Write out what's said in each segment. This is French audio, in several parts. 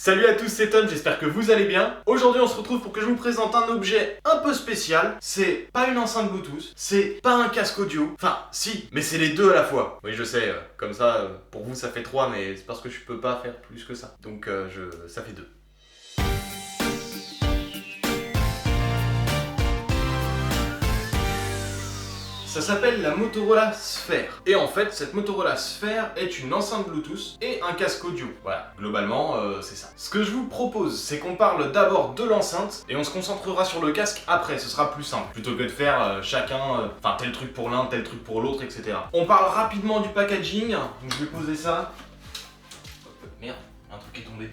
Salut à tous, c'est Tom, j'espère que vous allez bien. Aujourd'hui on se retrouve pour que je vous présente un objet un peu spécial. C'est pas une enceinte Bluetooth, c'est pas un casque audio. Enfin si, mais c'est les deux à la fois. Oui je sais, comme ça pour vous ça fait 3, mais c'est parce que je peux pas faire plus que ça. Donc ça fait 2. Ça s'appelle la Motorola Sphere. Et en fait, cette Motorola Sphere est une enceinte Bluetooth et un casque audio. Voilà, globalement, c'est ça. Ce que je vous propose, c'est qu'on parle d'abord de l'enceinte et on se concentrera sur le casque après, ce sera plus simple. Plutôt que de faire chacun, tel truc pour l'un, tel truc pour l'autre, etc. On parle rapidement du packaging. Donc je vais poser ça. Merde, un truc est tombé.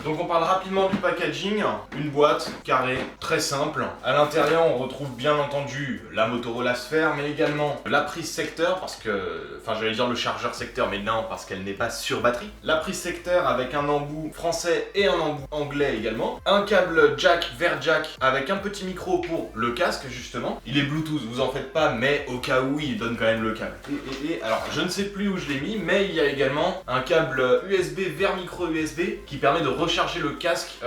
Donc on parle rapidement du packaging, une boîte carrée, très simple. À l'intérieur on retrouve bien entendu la Motorola Sphere, mais également la prise secteur, parce que, j'allais dire le chargeur secteur, mais non, parce qu'elle n'est pas sur batterie. La prise secteur avec un embout français et un embout anglais également. Un câble jack vers jack avec un petit micro pour le casque justement. Il est Bluetooth, vous en faites pas, mais au cas où il donne quand même le câble. Alors je ne sais plus où je l'ai mis, mais il y a également un câble USB vers micro USB qui permet de recharger le casque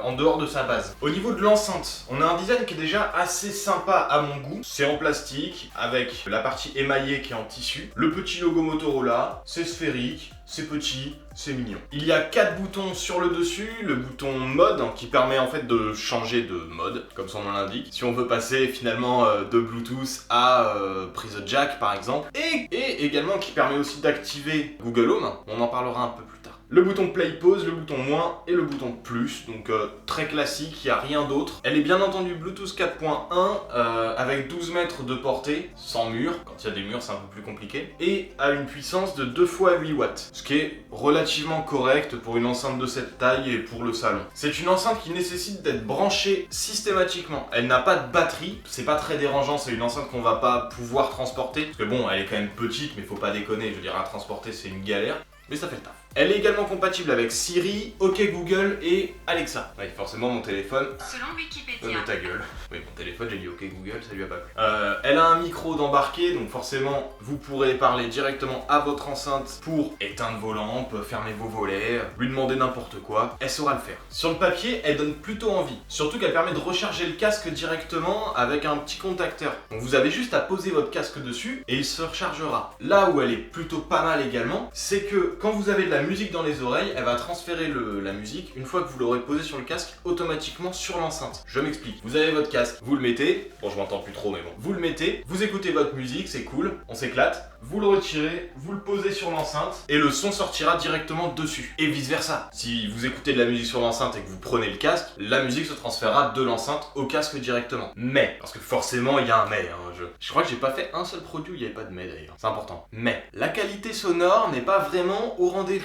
en dehors de sa base. Au niveau de l'enceinte, on a un design qui est déjà assez sympa à mon goût. C'est en plastique avec la partie émaillée qui est en tissu. Le petit logo Motorola, c'est sphérique, c'est petit, c'est mignon. Il y a 4 boutons sur le dessus, le bouton mode qui permet en fait de changer de mode, comme son nom l'indique. Si on veut passer finalement de Bluetooth à prise jack par exemple. Et également qui permet aussi d'activer Google Home, on en parlera un peu plus tard. Le bouton play pause, le bouton moins et le bouton plus, donc très classique, il n'y a rien d'autre. Elle est bien entendu Bluetooth 4.1 avec 12 mètres de portée, sans mur, quand il y a des murs c'est un peu plus compliqué, et à une puissance de 2 fois 8 watts, ce qui est relativement correct pour une enceinte de cette taille et pour le salon. C'est une enceinte qui nécessite d'être branchée systématiquement, elle n'a pas de batterie, c'est pas très dérangeant, c'est une enceinte qu'on va pas pouvoir transporter, parce que bon, elle est quand même petite, mais faut pas déconner, je veux dire à transporter c'est une galère, mais ça fait le taf. Elle est également compatible avec Siri, OK Google et Alexa. Oui, forcément mon téléphone... Selon Wikipédia. Ta gueule. Oui, mon téléphone, j'ai dit OK Google, ça lui a pas plu. Elle a un micro d'embarqué, donc forcément, vous pourrez parler directement à votre enceinte pour éteindre vos lampes, fermer vos volets, lui demander n'importe quoi. Elle saura le faire. Sur le papier, elle donne plutôt envie. Surtout qu'elle permet de recharger le casque directement avec un petit contacteur. Donc vous avez juste à poser votre casque dessus et il se rechargera. Là où elle est plutôt pas mal également, c'est que quand vous avez de la musique dans les oreilles, elle va transférer la musique une fois que vous l'aurez posé sur le casque automatiquement sur l'enceinte. Je m'explique. Vous avez votre casque, vous le mettez, bon je m'entends plus trop mais bon, vous le mettez, vous écoutez votre musique, c'est cool, on s'éclate, vous le retirez, vous le posez sur l'enceinte et le son sortira directement dessus. Et vice versa. Si vous écoutez de la musique sur l'enceinte et que vous prenez le casque, la musique se transférera de l'enceinte au casque directement. Mais, parce que forcément il y a un mais, je crois que j'ai pas fait un seul produit où il n'y avait pas de mais d'ailleurs, c'est important. Mais, la qualité sonore n'est pas vraiment au rendez-vous.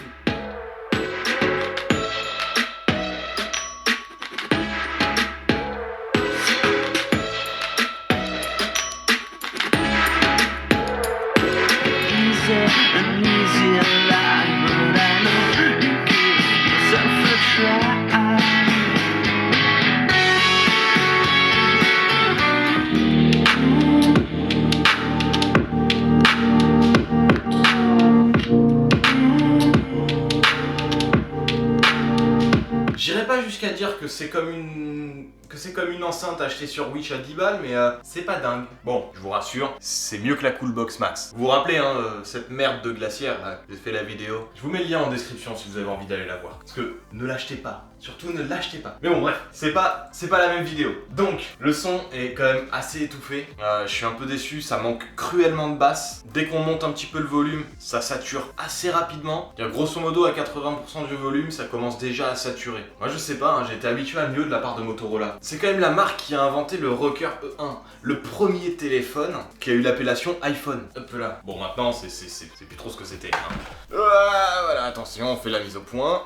J'irai pas jusqu'à dire que c'est comme une enceinte achetée sur Wish à 10 balles, mais c'est pas dingue. Bon, je vous rassure, c'est mieux que la Coolbox Max. Vous vous rappelez, cette merde de glacière, là, j'ai fait la vidéo. Je vous mets le lien en description si vous avez envie d'aller la voir. Parce que ne l'achetez pas. Surtout ne l'achetez pas. Mais bon bref, c'est pas la même vidéo. Donc, le son est quand même assez étouffé. Je suis un peu déçu, ça manque cruellement de basse. Dès qu'on monte un petit peu le volume, ça sature assez rapidement. Grosso modo, à 80% du volume, ça commence déjà à saturer. Moi je sais pas, j'ai été habitué à mieux de la part de Motorola. C'est quand même la marque qui a inventé le Rocker E1. Le premier téléphone qui a eu l'appellation iPhone. Hop là. Bon maintenant, c'est plus trop ce que c'était. Voilà, attention, on fait la mise au point.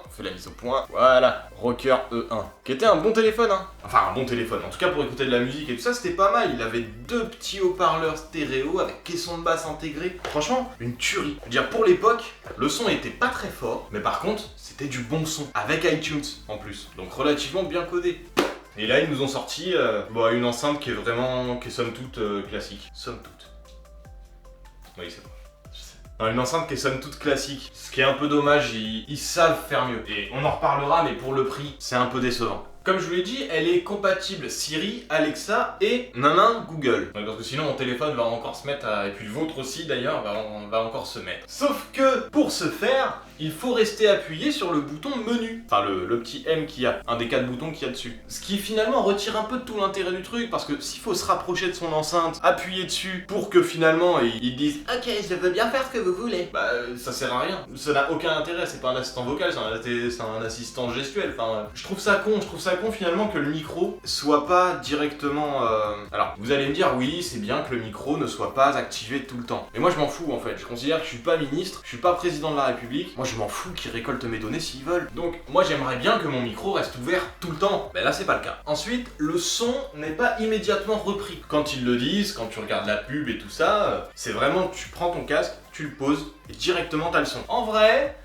Voilà. Rocker E1, qui était un bon téléphone, Enfin, un bon téléphone, en tout cas pour écouter de la musique et tout ça, c'était pas mal. Il avait 2 petits haut-parleurs stéréo avec caisson de basse intégré. Franchement, une tuerie. Je veux dire, pour l'époque, le son était pas très fort, mais par contre, c'était du bon son, avec iTunes en plus. Donc relativement bien codé. Et là, ils nous ont sorti une enceinte qui est somme toute classique. Somme toute. Oui, c'est bon. Une enceinte qui est somme toute classique. Ce qui est un peu dommage, ils savent faire mieux. Et on en reparlera, mais pour le prix, c'est un peu décevant. Comme je vous l'ai dit, elle est compatible Siri, Alexa et Google. Parce que sinon mon téléphone va encore se mettre à... Et puis le vôtre aussi d'ailleurs va encore se mettre. Sauf que pour ce faire, il faut rester appuyé sur le bouton menu. Enfin le petit M qu'il y a, un des 4 boutons qu'il y a dessus. Ce qui finalement retire un peu de tout l'intérêt du truc, parce que s'il faut se rapprocher de son enceinte, appuyer dessus pour que finalement ils disent ok, je veux bien faire ce que vous voulez. Bah ça sert à rien. Ça n'a aucun intérêt, c'est pas un assistant vocal, c'est un assistant gestuel. Enfin, je trouve ça con finalement que le micro soit pas directement... Alors, vous allez me dire, oui, c'est bien que le micro ne soit pas activé tout le temps. Mais moi, je m'en fous, en fait. Je considère que je suis pas ministre, je suis pas président de la République. Moi, je m'en fous qu'ils récoltent mes données s'ils veulent. Donc, moi, j'aimerais bien que mon micro reste ouvert tout le temps. Mais là, c'est pas le cas. Ensuite, le son n'est pas immédiatement repris. Quand ils le disent, quand tu regardes la pub et tout ça, c'est vraiment, tu prends ton casque, tu le poses, et directement, t'as le son. En vrai...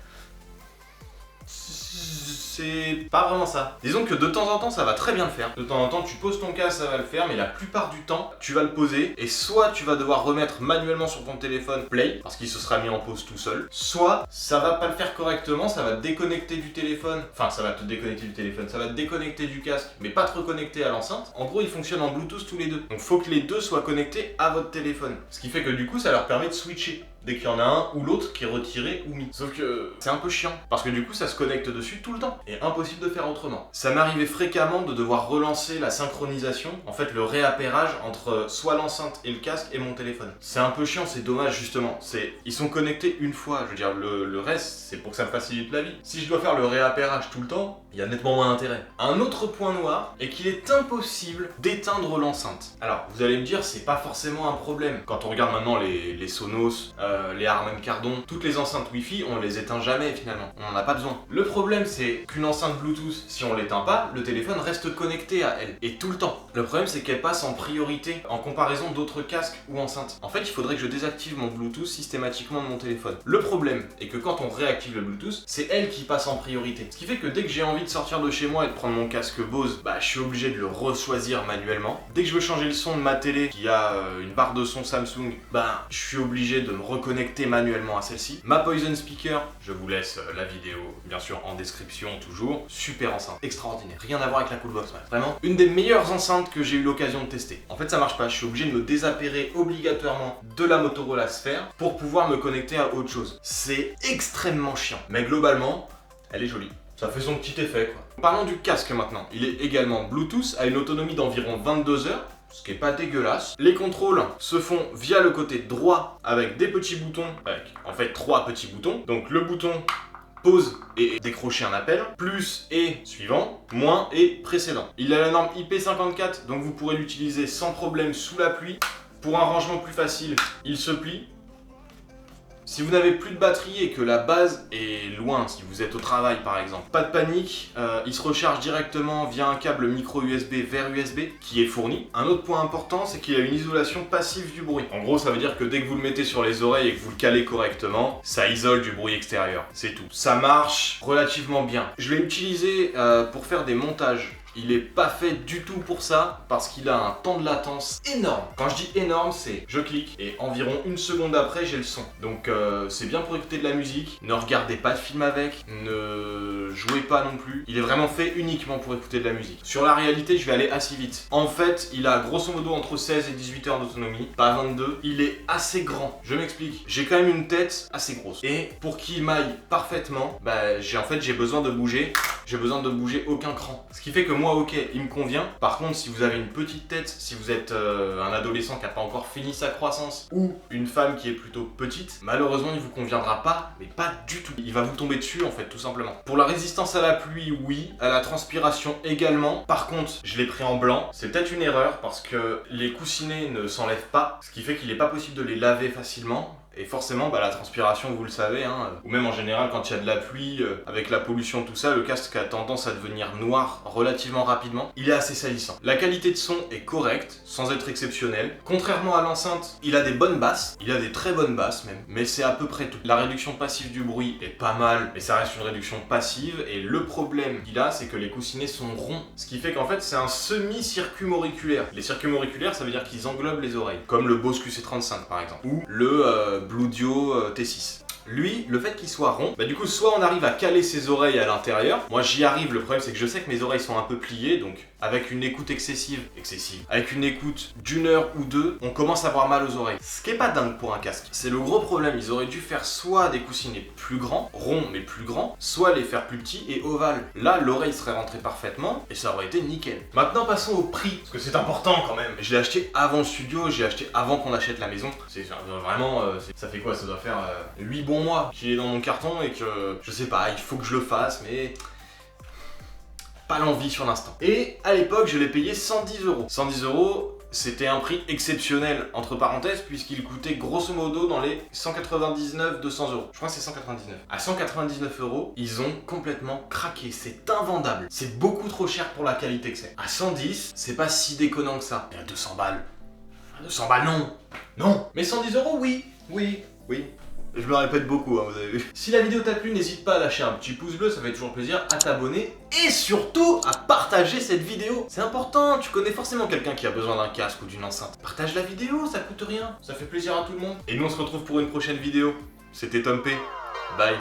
c'est pas vraiment ça. Disons que de temps en temps ça va très bien le faire. De temps en temps tu poses ton casque, ça va le faire, mais la plupart du temps tu vas le poser et soit tu vas devoir remettre manuellement sur ton téléphone play parce qu'il se sera mis en pause tout seul, soit ça va pas le faire correctement, ça va te déconnecter du téléphone. Enfin ça va te déconnecter du téléphone, ça va te déconnecter du casque, mais pas te reconnecter à l'enceinte. En gros ils fonctionnent en Bluetooth tous les deux. Donc faut que les deux soient connectés à votre téléphone. Ce qui fait que du coup ça leur permet de switcher dès qu'il y en a un ou l'autre qui est retiré ou mis. Sauf que c'est un peu chiant, parce que du coup ça se connecte dessus tout le temps, et impossible de faire autrement. Ça m'arrivait fréquemment de devoir relancer la synchronisation, en fait le réappairage entre soit l'enceinte et le casque et mon téléphone. C'est un peu chiant, c'est dommage justement, ils sont connectés une fois, je veux dire le reste c'est pour que ça me facilite la vie. Si je dois faire le réappairage tout le temps, il y a nettement moins d'intérêt. Un autre point noir est qu'il est impossible d'éteindre l'enceinte. Alors vous allez me dire c'est pas forcément un problème. Quand on regarde maintenant les Sonos, les Harman Kardon, toutes les enceintes Wi-Fi, on les éteint jamais finalement. On n'en a pas besoin. Le problème c'est qu'une enceinte Bluetooth, si on l'éteint pas, le téléphone reste connecté à elle. Et tout le temps. Le problème c'est qu'elle passe en priorité en comparaison d'autres casques ou enceintes. En fait, il faudrait que je désactive mon Bluetooth systématiquement de mon téléphone. Le problème est que quand on réactive le Bluetooth, c'est elle qui passe en priorité. Ce qui fait que dès que j'ai envie de sortir de chez moi et de prendre mon casque Bose, bah je suis obligé de le rechoisir manuellement. Dès que je veux changer le son de ma télé qui a une barre de son Samsung, bah je suis obligé de me reconnecter manuellement à celle-ci. Ma Poison Speaker, je vous laisse la vidéo bien sûr en description toujours. Super enceinte, extraordinaire, rien à voir avec la Coolbox, vraiment une des meilleures enceintes que j'ai eu l'occasion de tester. En fait ça marche pas, je suis obligé de me désappairer obligatoirement de la Motorola Sphere pour pouvoir me connecter à autre chose. C'est extrêmement chiant, mais globalement elle est jolie. Ça fait son petit effet quoi. Parlons du casque maintenant. Il est également Bluetooth à une autonomie d'environ 22 heures. Ce qui est pas dégueulasse. Les contrôles se font via le côté droit avec des petits boutons, avec en fait 3 petits boutons. Donc le bouton pause et décrocher un appel, plus et suivant, moins et précédent. Il a la norme IP54, donc vous pourrez l'utiliser sans problème sous la pluie. Pour un rangement plus facile, il se plie. Si vous n'avez plus de batterie et que la base est loin, si vous êtes au travail par exemple, pas de panique, il se recharge directement via un câble micro USB vers USB qui est fourni. Un autre point important, c'est qu'il a une isolation passive du bruit. En gros, ça veut dire que dès que vous le mettez sur les oreilles et que vous le calez correctement, ça isole du bruit extérieur, c'est tout. Ça marche relativement bien. Je l'ai utilisé pour faire des montages. Il est pas fait du tout pour ça parce qu'il a un temps de latence énorme. Quand je dis énorme, c'est je clique et environ une seconde après j'ai le son. Donc c'est bien pour écouter de la musique. Ne regardez pas de film avec, ne jouez pas non plus. Il est vraiment fait uniquement pour écouter de la musique. Sur la réalité, je vais aller assez vite. En fait, il a grosso modo entre 16 et 18 heures d'autonomie, pas 22. Il est assez grand. Je m'explique. J'ai quand même une tête assez grosse. Et pour qu'il m'aille parfaitement, bah j'ai besoin de bouger. J'ai besoin de bouger aucun cran. Ce qui fait que moi, ok, il me convient. Par contre, si vous avez une petite tête, si vous êtes un adolescent qui n'a pas encore fini sa croissance, ou une femme qui est plutôt petite, malheureusement, il vous conviendra pas, mais pas du tout. Il va vous tomber dessus, en fait, tout simplement. Pour la résistance à la pluie, oui. À la transpiration également. Par contre, je l'ai pris en blanc. C'est peut-être une erreur, parce que les coussinets ne s'enlèvent pas, ce qui fait qu'il n'est pas possible de les laver facilement. Et forcément, la transpiration, vous le savez, ou même en général quand il y a de la pluie, avec la pollution, tout ça, le casque a tendance à devenir noir relativement rapidement. Il est assez salissant. La qualité de son est correcte, sans être exceptionnelle. Contrairement à l'enceinte, il a des bonnes basses, il a des très bonnes basses même, mais c'est à peu près tout. La réduction passive du bruit est pas mal, mais ça reste une réduction passive, et le problème qu'il a, c'est que les coussinets sont ronds, ce qui fait qu'en fait, c'est un semi-circuit auriculaire. Les circuits auriculaires, ça veut dire qu'ils englobent les oreilles, comme le Bose QC35 par exemple, ou le Bluedio T6. Lui, le fait qu'il soit rond, bah du coup soit on arrive à caler ses oreilles à l'intérieur. Moi j'y arrive, le problème c'est que je sais que mes oreilles sont un peu pliées, donc avec une écoute excessive, avec une écoute d'une heure ou deux, on commence à avoir mal aux oreilles. Ce qui est pas dingue pour un casque. C'est le gros problème, ils auraient dû faire soit des coussinets plus grands, ronds mais plus grands, soit les faire plus petits et ovales. Là l'oreille serait rentrée parfaitement et ça aurait été nickel. Maintenant passons au prix, parce que c'est important quand même. Je l'ai acheté avant le studio, j'ai acheté avant qu'on achète la maison. C'est vraiment, ça fait quoi? Ça doit faire 8 bons mois qu'il est dans mon carton et que je sais pas, il faut que je le fasse, mais pas l'envie sur l'instant. Et à l'époque, je l'ai payé 110 euros. 110 euros, c'était un prix exceptionnel, entre parenthèses, puisqu'il coûtait grosso modo dans les 199-200 euros. Je crois que c'est 199. À 199 euros, ils ont complètement craqué. C'est invendable. C'est beaucoup trop cher pour la qualité que c'est. À 110, c'est pas si déconnant que ça. Et à 200 balles. À 200 balles, non. Non. Mais 110 euros, oui. Oui. Oui. Je me répète beaucoup, hein, vous avez vu. Si la vidéo t'a plu, n'hésite pas à lâcher un petit pouce bleu, ça fait toujours plaisir, à t'abonner et surtout à partager cette vidéo. C'est important, tu connais forcément quelqu'un qui a besoin d'un casque ou d'une enceinte. Partage la vidéo, ça coûte rien, ça fait plaisir à tout le monde. Et nous on se retrouve pour une prochaine vidéo. C'était Tom P. Bye.